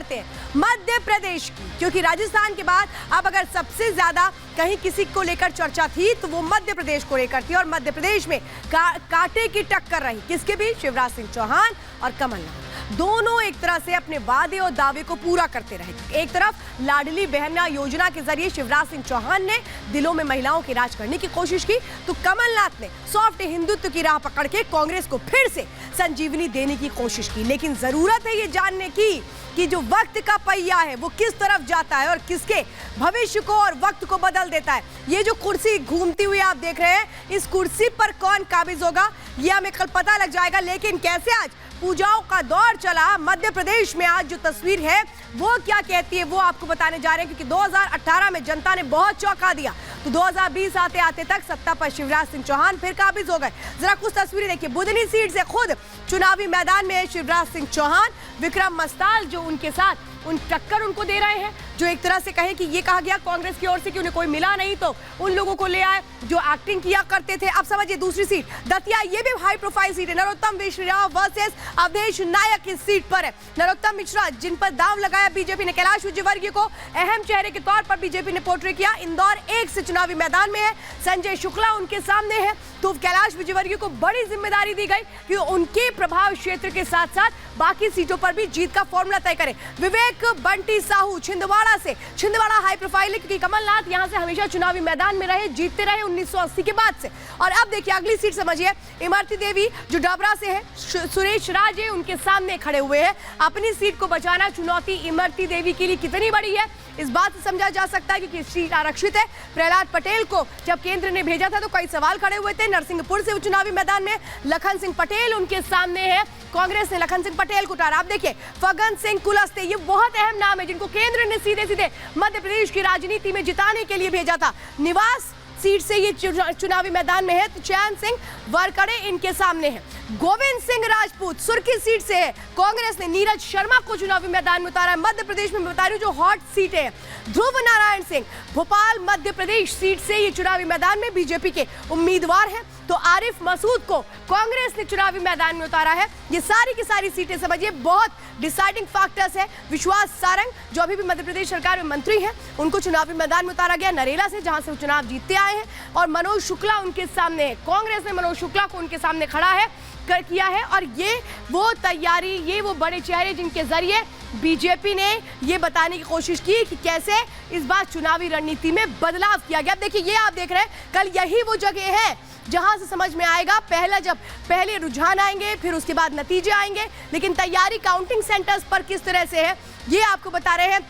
करते हैं मध्य प्रदेश की, क्योंकि राजस्थान के बाद अब अगर सबसे ज्यादा कहीं किसी को लेकर चर्चा थी तो वो मध्य प्रदेश को लेकर थी। और मध्य प्रदेश में कांटे की टक्कर रही, किसके बीच? शिवराज सिंह चौहान और कमलनाथ। दोनों एक तरह से अपने वादे और दावे को पूरा करते रहे। एक तरफ लाडली बहना योजना के जरिए शिवराज सिंह चौहान ने दिलों में महिलाओं की राज करने की कोशिश की, तो कमलनाथ ने सॉफ्ट हिंदुत्व की राह पकड़ के कांग्रेस को फिर से संजीवनी देने की कोशिश की। लेकिन जरूरत है ये जानने की कि जो वक्त का पहिया है वो किस तरफ जाता है और किसके भविष्य को और वक्त को बदल देता है। ये जो कुर्सी घूमती हुई आप देख रहे हैं, इस कुर्सी पर कौन काबिज होगा ये हमें कल पता लग जाएगा। लेकिन कैसे आज पूजाओं का दौर चला मध्य प्रदेश में, आज जो तस्वीर है वो क्या कहती है वो आपको बताने जा रहे हैं। क्योंकि 2018 में जनता ने बहुत चौंका दिया, तो 2020 आते आते तक सत्ता पर शिवराज सिंह चौहान फिर काबिज हो गए। जरा कुछ तस्वीरें देखिए। बुधनी सीट से खुद चुनावी मैदान में शिवराज सिंह चौहान, विक्रम मस्ताल जो उनके साथ उन टक्कर उनको दे रहे हैं, जो एक तरह से कहे कि ये कहा गया कांग्रेस की ओर से कि उन्हें कोई मिला नहीं तो उन लोगों को ले आए जो एक्टिंग किया करते थे। अब समझिए दूसरी सीट दतिया, ये भी हाई प्रोफाइल सीट है। नरोत्तम मिश्रा वर्सेस अवधेश नायक इस सीट पर है। नरोत्तम मिश्रा जिन पर दांव लगाया बीजेपी ने, कैलाश विजयवर्गीय को अहम चेहरे के तौर पर बीजेपी ने पोर्ट्रे किया। इंदौर 1 से चुनावी मैदान में है, संजय शुक्ला उनके सामने है, तो कैलाश विजयवर्गीय को बड़ी जिम्मेदारी दी गई कि उनके प्रभाव क्षेत्र के साथ साथ बाकी सीटों पर भी जीत का फॉर्मूला तय करें। विवेक बंटी साहू छिंदवाड़ा से, छिंदवाड़ा हाई प्रोफाइल है क्योंकि कमलनाथ यहां से हमेशा चुनावी मैदान में रहे, जीतते रहे 1980 के बाद से। और अब देखिए अगली सीट समझिए, इमरती देवी जो डबरा से है, सुरेश राजे उनके सामने खड़े हुए हैं। अपनी सीट को बचाना चुनौती इमरती देवी के लिए कितनी बड़ी है इस बात से समझा जा सकता है कि सीट आरक्षित है। प्रहलाद पटेल को जब केंद्र ने भेजा था तो कई सवाल खड़े हुए थे। नरसिंहपुर से चुनावी मैदान में लखन सिंह पटेल उनके सामने है, कांग्रेस ने लखन सिंह पटेल को उतारा। आप देखिए फगन सिंह कुलस्ते, ये बहुत अहम नाम है जिनको केंद्र ने सीधे सीधे मध्य प्रदेश की राजनीति में जिताने के लिए भेजा था। निवास सीट से ये चुनावी मैदान में है, तो चैन सिंह वरकड़े इनके सामने है। गोविंद सिंह राजपूत सुर्खी सीट से है, कांग्रेस ने नीरज शर्मा को चुनावी मैदान में उतारा है। मध्य प्रदेश में बता रही हूं जो हॉट सीट है। ध्रुव नारायण सिंह भोपाल मध्य प्रदेश सीट से ये चुनावी मैदान में बीजेपी के उम्मीदवार हैं, तो आरिफ मसूद को कांग्रेस ने चुनावी मैदान में उतारा है। ये सारी की सारी सीटें समझिए बहुत डिसाइडिंग फैक्टर्स है। विश्वास सारंग जो अभी भी मध्य प्रदेश सरकार में मंत्री हैं, उनको चुनावी मैदान में उतारा गया नरेला से, जहां से वो चुनाव जीतते आए हैं। और मनोज शुक्ला उनके सामने है, कांग्रेस ने मनोज शुक्ला को उनके सामने खड़ा है किया है। और ये वो तैयारी, ये वो बड़े चेहरे जिनके जरिए बीजेपी ने ये बताने की कोशिश की कि कैसे इस बार चुनावी रणनीति में बदलाव किया गया। देखिए ये आप देख रहे हैं, कल यही वो जगह है जहां से समझ में आएगा पहले रुझान आएंगे, फिर उसके बाद नतीजे आएंगे। लेकिन तैयारी काउंटिंग सेंटर्स पर किस तरह से है ये आपको बता रहे हैं।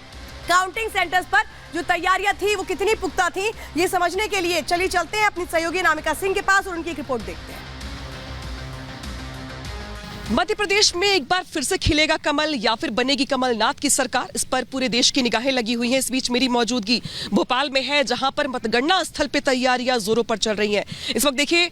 काउंटिंग सेंटर्स पर जो तैयारियां थी वो कितनी पुख्ता थी ये समझने के लिए चलिए चलते हैं अपनी सहयोगी अनामिका सिंह के पास और उनकी एक रिपोर्ट देखते हैं। मध्य प्रदेश में एक बार फिर से खिलेगा कमल या फिर बनेगी कमलनाथ की सरकार, इस पर पूरे देश की निगाहें लगी हुई हैं। इस बीच मेरी मौजूदगी भोपाल में है, जहां पर मतगणना स्थल पे तैयारियां जोरों पर चल रही हैं। इस वक्त देखिए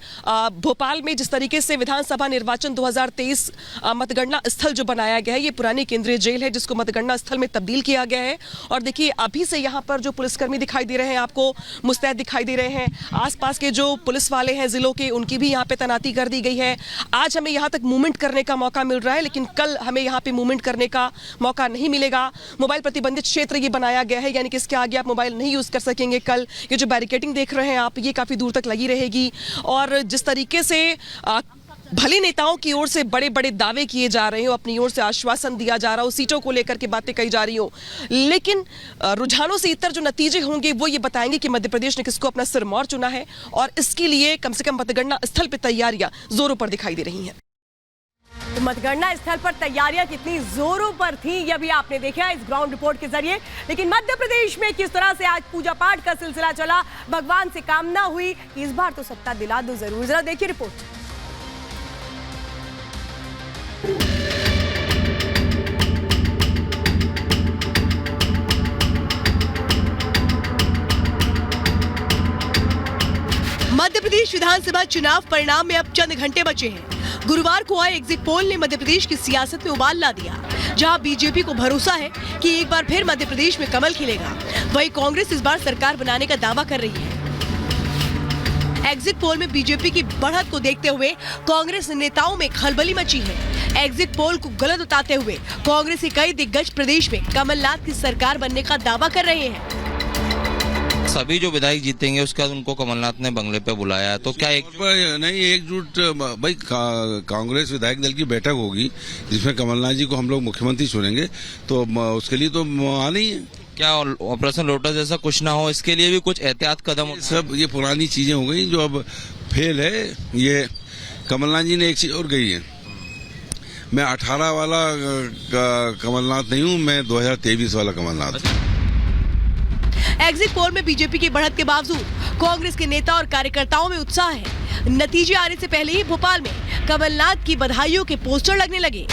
भोपाल में जिस तरीके से विधानसभा निर्वाचन 2023 मतगणना स्थल जो बनाया गया है, ये पुरानी केंद्रीय जेल है जिसको मतगणना स्थल में तब्दील किया गया है। और देखिए अभी से यहाँ पर जो पुलिसकर्मी दिखाई दे रहे हैं, आपको मुस्तैद दिखाई दे रहे हैं। आसपास के जो पुलिस वाले हैं जिलों के, उनकी भी यहाँ पे तैनाती कर दी गई है। आज हमें यहाँ तक मूवमेंट करने का मौका मिल रहा है, लेकिन कल हमें यहाँ पे मूवमेंट करने का मौका नहीं मिलेगा। मोबाइल प्रतिबंधित क्षेत्र ये बनाया गया है, यानी कि इसके आगे आप मोबाइल नहीं यूज कर सकेंगे। कल ये जो बैरिकेडिंग देख रहे हैं आप, ये काफी दूर तक लगी रहेगी। और जिस तरीके से भले नेताओं की ओर से बड़े बड़े दावे किए जा रहे हो, अपनी ओर से आश्वासन दिया जा रहा हो, सीटों को लेकर के बातें कही जा रही हो, लेकिन रुझानों से इतर जो नतीजे होंगे वो ये बताएंगे कि मध्य प्रदेश ने किसको अपना सिरमौर चुना है। और इसके लिए कम से कम मतगणना स्थल पर तैयारियां जोरों पर दिखाई दे रही हैं। तो मतगणना स्थल पर तैयारियां कितनी जोरों पर थी ये भी आपने देखा इस ग्राउंड रिपोर्ट के जरिए। लेकिन मध्य प्रदेश में किस तरह से आज पूजा पाठ का सिलसिला चला, भगवान से कामना हुई कि इस बार तो सत्ता दिला दो जरूर। जरा देखिए रिपोर्ट। मध्य प्रदेश विधानसभा चुनाव परिणाम में अब चंद घंटे बचे हैं। गुरुवार को आए एग्जिट पोल ने मध्य प्रदेश की सियासत में उबाल ला दिया, जहां बीजेपी को भरोसा है कि एक बार फिर मध्य प्रदेश में कमल खिलेगा। वहीं कांग्रेस इस बार सरकार बनाने का दावा कर रही है। एग्जिट पोल में बीजेपी की बढ़त को देखते हुए कांग्रेस नेताओं में खलबली मची है। एग्जिट पोल को गलत बताते हुए कांग्रेस के कई दिग्गज प्रदेश में कमलनाथ की सरकार बनने का दावा कर रहे हैं। सभी जो विधायक जीतेंगे उसके बाद उनको कमलनाथ ने बंगले पे बुलाया है, तो क्या नहीं एकजुट भाई कांग्रेस विधायक दल की बैठक होगी जिसमें कमलनाथ जी को हम लोग मुख्यमंत्री चुनेंगे, तो उसके लिए तो आना ही है। क्या ऑपरेशन लोटस जैसा कुछ ना हो, इसके लिए भी कुछ एहतियात कदम? सब ये पुरानी चीजें हो गई जो अब फेल है। ये कमलनाथ जी ने एक चीज और कही है, मैं 18 वाला कमलनाथ नहीं हूँ, मैं 2023 वाला कमलनाथ। एग्जिट पोल में बीजेपी की बढ़त के बावजूद कांग्रेस के नेता और कार्यकर्ताओं में उत्साह है। नतीजे आने से पहले ही भोपाल में कमलनाथ की बधाइयों के पोस्टर लगने लगे।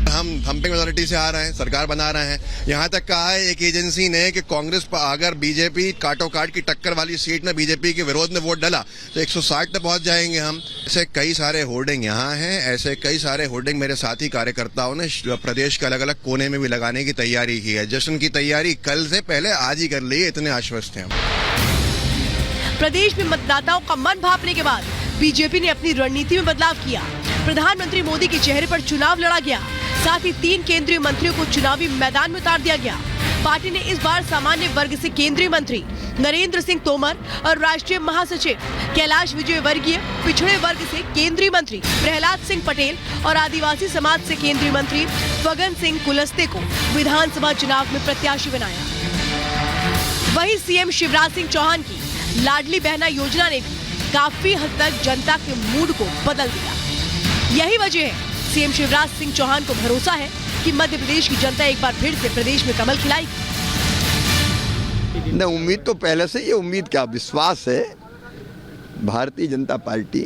हम थम्पिंग मेजॉरिटी से आ रहे हैं, सरकार बना रहे हैं। यहाँ तक कहा है एक एजेंसी ने कि कांग्रेस पर अगर बीजेपी काटो काट की टक्कर वाली सीट में बीजेपी के विरोध में वोट डाला तो 160 तक पहुंच जाएंगे हम। ऐसे कई सारे होर्डिंग यहाँ हैं, ऐसे कई सारे होर्डिंग मेरे साथी कार्यकर्ताओं ने प्रदेश के अलग अलग कोने में भी लगाने की तैयारी की है। जश्न की तैयारी कल से पहले आज ही कर ली है, इतने आश्वस्त हैं हम। प्रदेश में मतदाताओं का मन भांपने के बाद बीजेपी ने अपनी रणनीति में बदलाव किया। प्रधानमंत्री मोदी के चेहरे पर चुनाव लड़ा गया, साथ ही 3 केंद्रीय मंत्रियों को चुनावी मैदान में उतार दिया गया। पार्टी ने इस बार सामान्य वर्ग से केंद्रीय मंत्री नरेंद्र सिंह तोमर और राष्ट्रीय महासचिव कैलाश विजयवर्गीय, पिछड़े वर्ग से केंद्रीय मंत्री प्रहलाद सिंह पटेल और आदिवासी समाज से केंद्रीय मंत्री फग्गन सिंह कुलस्ते को विधानसभा चुनाव में प्रत्याशी बनाया। वहीं सीएम शिवराज सिंह चौहान की लाडली बहना योजना ने भी काफी हद तक जनता के मूड को बदल दिया। यही वजह है सीएम शिवराज सिंह चौहान को भरोसा है कि मध्य प्रदेश की जनता एक बार फिर से प्रदेश में कमल खिलाएगी। न उम्मीद तो पहले से, ये उम्मीद क्या विश्वास है। भारतीय जनता पार्टी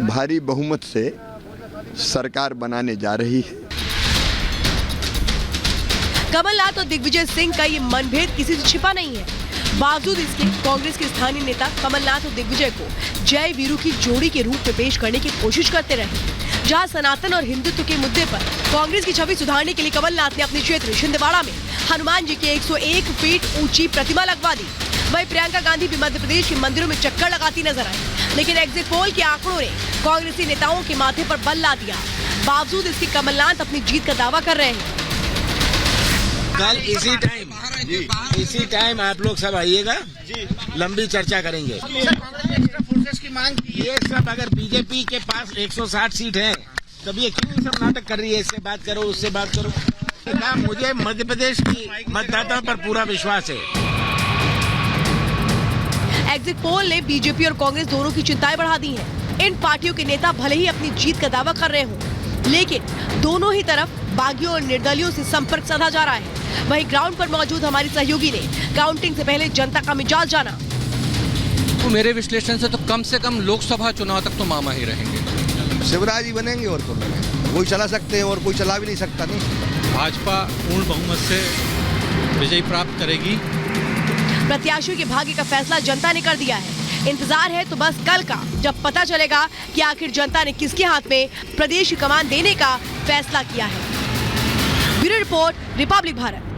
भारी बहुमत से सरकार बनाने जा रही है। कमलनाथ और दिग्विजय सिंह का ये मनभेद किसी से छिपा नहीं है। बावजूद इसके कांग्रेस के स्थानीय नेता कमलनाथ और दिग्विजय को जय वीरू की जोड़ी के रूप में पेश करने की कोशिश करते रहे। जहां सनातन और हिंदुत्व के मुद्दे पर कांग्रेस की छवि सुधारने के लिए कमलनाथ ने अपने क्षेत्र छिंदवाड़ा में हनुमान जी की 101 फीट ऊंची प्रतिमा लगवा दी। वहीं प्रियंका गांधी भी मध्य प्रदेश के मंदिरों में चक्कर लगाती नजर आई, लेकिन एग्जिट पोल के आंकड़ों ने कांग्रेसी नेताओं के माथे पर बल ला दिया। बावजूद इसके कमलनाथ अपनी जीत का दावा कर रहे हैं। कल इसी टाइम आप लोग सब आइएगा, लंबी चर्चा करेंगे। ये सब अगर बीजेपी के पास 160 सीट है तब ये क्यों सब नाटक कर रही है, इससे बात करो उससे बात करो। ना, मुझे मध्य प्रदेश की मतदाताओं पर पूरा विश्वास है। एग्जिट पोल ने बीजेपी और कांग्रेस दोनों की चिंताएं बढ़ा दी हैं। इन पार्टियों के नेता भले ही अपनी जीत का दावा कर रहे हों, लेकिन दोनों ही तरफ बागियों और निर्दलियों से संपर्क साधा जा रहा है। वहीं ग्राउंड पर मौजूद हमारी सहयोगी ने काउंटिंग से पहले जनता का मिजाज जाना। तो मेरे विश्लेषण से कम लोकसभा चुनाव तक तो मामा ही रहेंगे। शिवराज ही बनेंगे और कौन बनेंगे? वही चला सकते हैं और कोई चला भी नहीं सकता। नहीं, भाजपा पूर्ण बहुमत से विजय प्राप्त करेगी। प्रत्याशियों के भाग्य का फैसला जनता ने कर दिया है। इंतजार है तो बस कल का, जब पता चलेगा कि आखिर जनता ने किसके हाथ में प्रदेश की कमान देने का फैसला किया है। Bureau report, Republic Bharat.